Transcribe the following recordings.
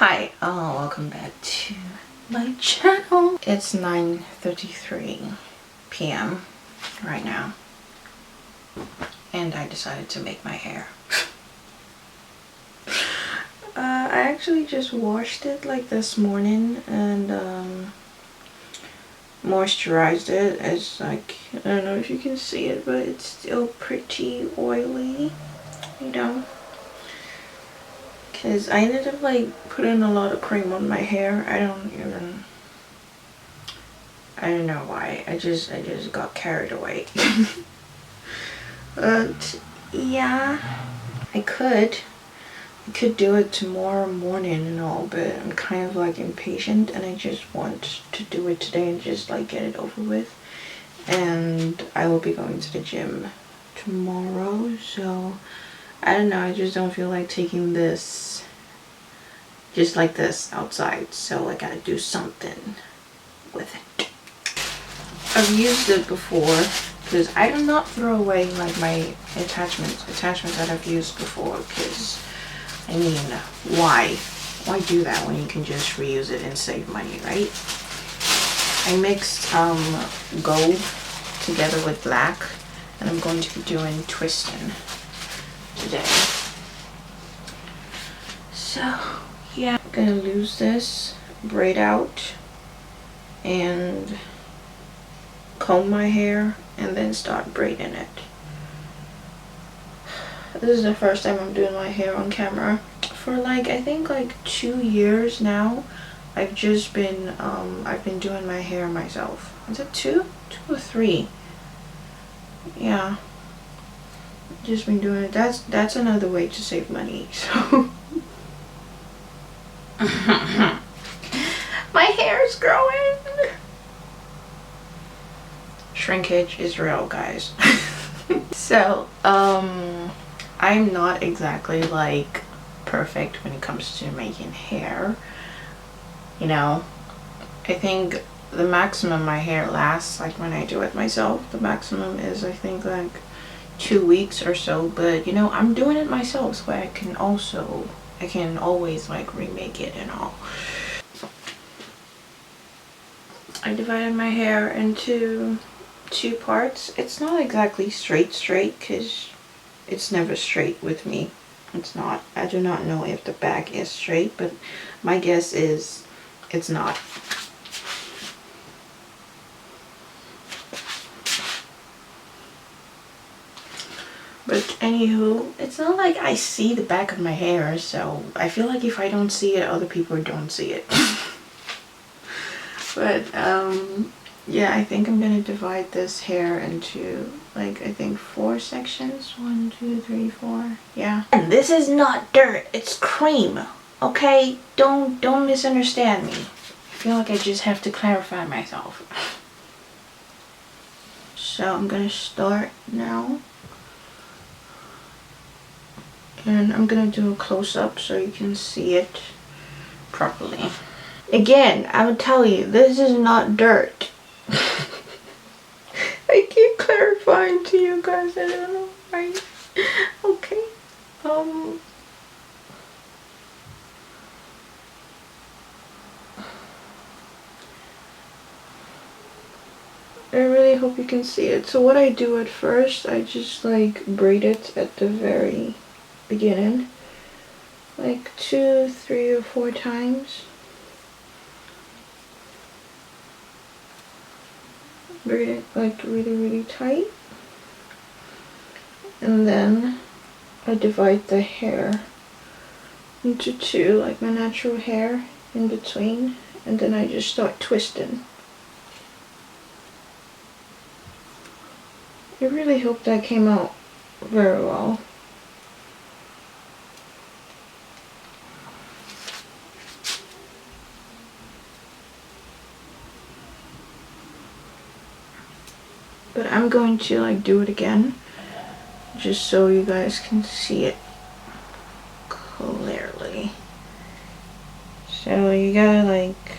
Hi, welcome back to my channel. It's 9:33 p.m. right now, and I decided to make my hair. I actually just washed it like this morning and moisturized it. It's like, I don't know if you can see it, but it's still pretty oily, you know. Because I ended up like putting a lot of cream on my hair. I don't know why. I just got carried away. But yeah, I could do it tomorrow morning and all, but I'm kind of like impatient and I just want to do it today and just like get it over with. And I will be going to the gym tomorrow, so I don't know, I just don't feel like taking this just like this outside, so I gotta do something with it. I've used it before because I do not throw away like my attachments that I've used before, because I mean, why do that when you can just reuse it and save money, right? I mixed gold together with black, and I'm going to be doing twisting today. So yeah, I'm gonna lose this, braid out, and comb my hair, and then start braiding it. This is the first time I'm doing my hair on camera. For like, I think like 2 years now, I've just been I've been doing my hair myself. Is it 2 or 3? Yeah, just been doing it. That's another way to save money. So my hair is growing. Shrinkage is real, guys. So I'm not exactly like perfect when it comes to making hair, you know. I think the maximum my hair lasts, like when I do it myself, the maximum is I think like 2 weeks or so, but you know, I'm doing it myself, so I can always like remake it and all. I divided my hair into 2 parts. It's not exactly straight because it's never straight with me. It's not. I do not know if the back is straight, but my guess is it's not. But anywho, it's not like I see the back of my hair, so I feel like if I don't see it, other people don't see it. But yeah, I think I'm gonna divide this hair into like, I think 4 sections. 1, 2, 3, 4. Yeah. And this is not dirt, it's cream. Okay? Don't misunderstand me. I feel like I just have to clarify myself. So I'm gonna start now. And I'm gonna do a close-up so you can see it properly. Again, I would tell you, this is not dirt. I keep clarifying to you guys, I don't know why. Okay. I really hope you can see it. So what I do at first, I just like braid it at the very beginning. Like 2, 3, or 4 times. Braid it like really tight, and then I divide the hair into 2, like my natural hair in between, and then I just start twisting. I really hope that came out very well. But I'm going to like do it again, just so you guys can see it clearly. So you gotta like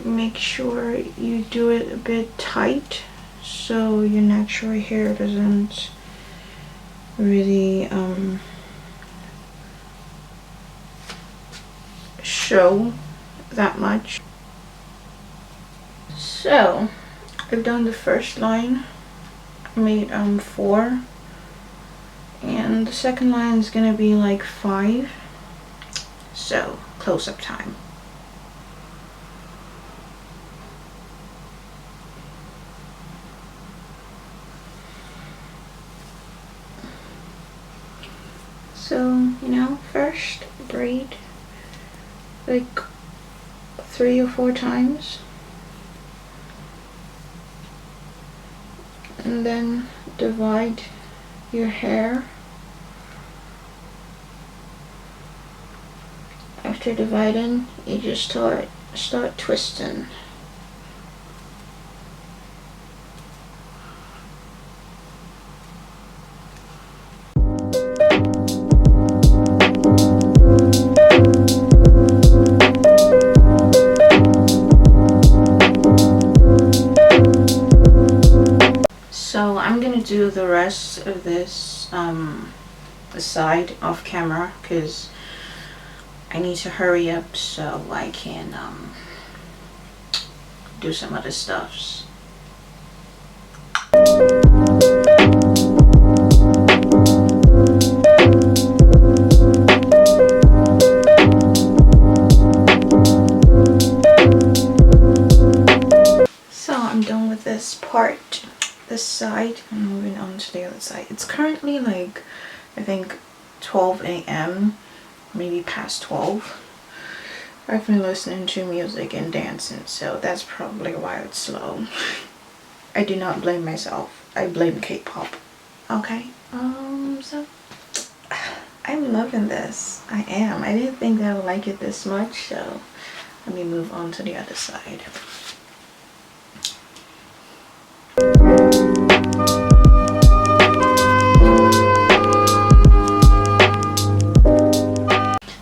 make sure you do it a bit tight, so your natural hair doesn't really show that much. So I've done the first line. I made 4, and the second line is gonna be like 5. So close-up time. So, you know, first braid like 3 or 4 times, and then divide your hair. After dividing, you just start twisting. So I'm gonna do the rest of this side off camera because I need to hurry up so I can do some other stuffs. So I'm done with this part, this side. I'm moving on to the other side. It's currently like, I think 12 a.m. maybe past 12. I've been listening to music and dancing, so that's probably why it's slow. I do not blame myself. I blame K-pop. Okay. So I'm loving this. I am. I didn't think that I would like it this much, so let me move on to the other side.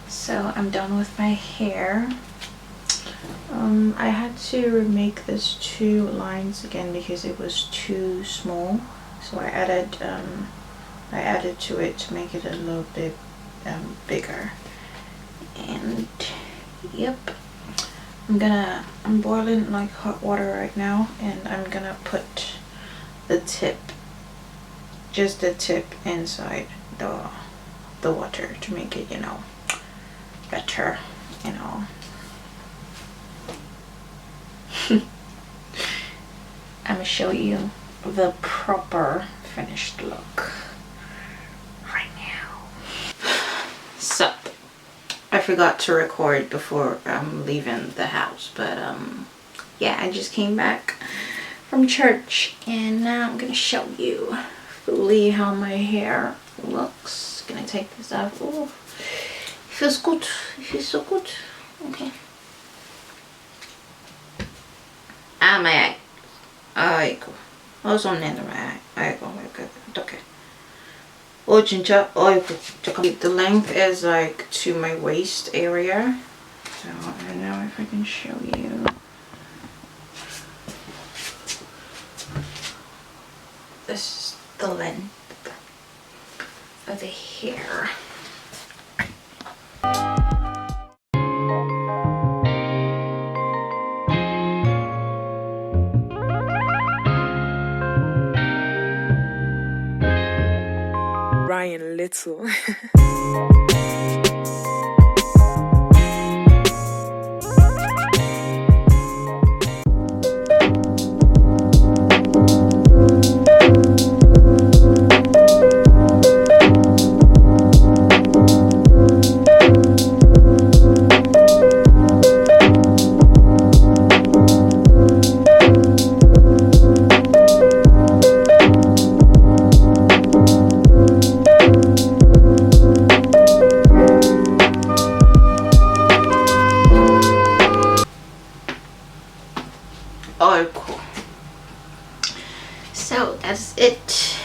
So I'm done with my hair. I had to remake this 2 lines again because it was too small, so I added to it to make it a little bit bigger. And yep, I'm boiling like hot water right now, and I'm gonna put the tip, just the tip, inside the water to make it, you know, better, you know. I'm gonna show you the proper finished look right now. So I forgot to record before leaving the house, but yeah, I just came back from church and now I'm gonna show you fully how my hair looks. Gonna take this off. Ooh, it feels good. It feels so good. Okay. My 아이고, 손내느라 아이고, 어떡해. Oh, 진짜, 아이고, 잠깐. The length is like to my waist area. So I don't know if I can show you. This is the length of the hair. Ryan Little. Oh, cool. So that's it.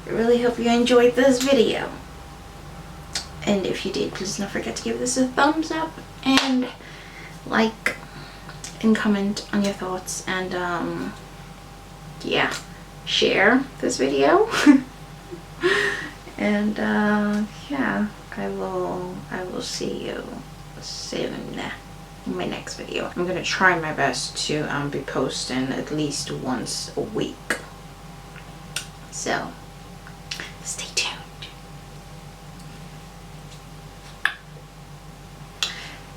I really hope you enjoyed this video, and if you did, please don't forget to give this a thumbs up and like and comment on your thoughts, and yeah, share this video. And yeah, I will see you see you in my next video. I'm gonna try my best to be posting at least once a week. So stay tuned.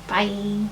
Bye.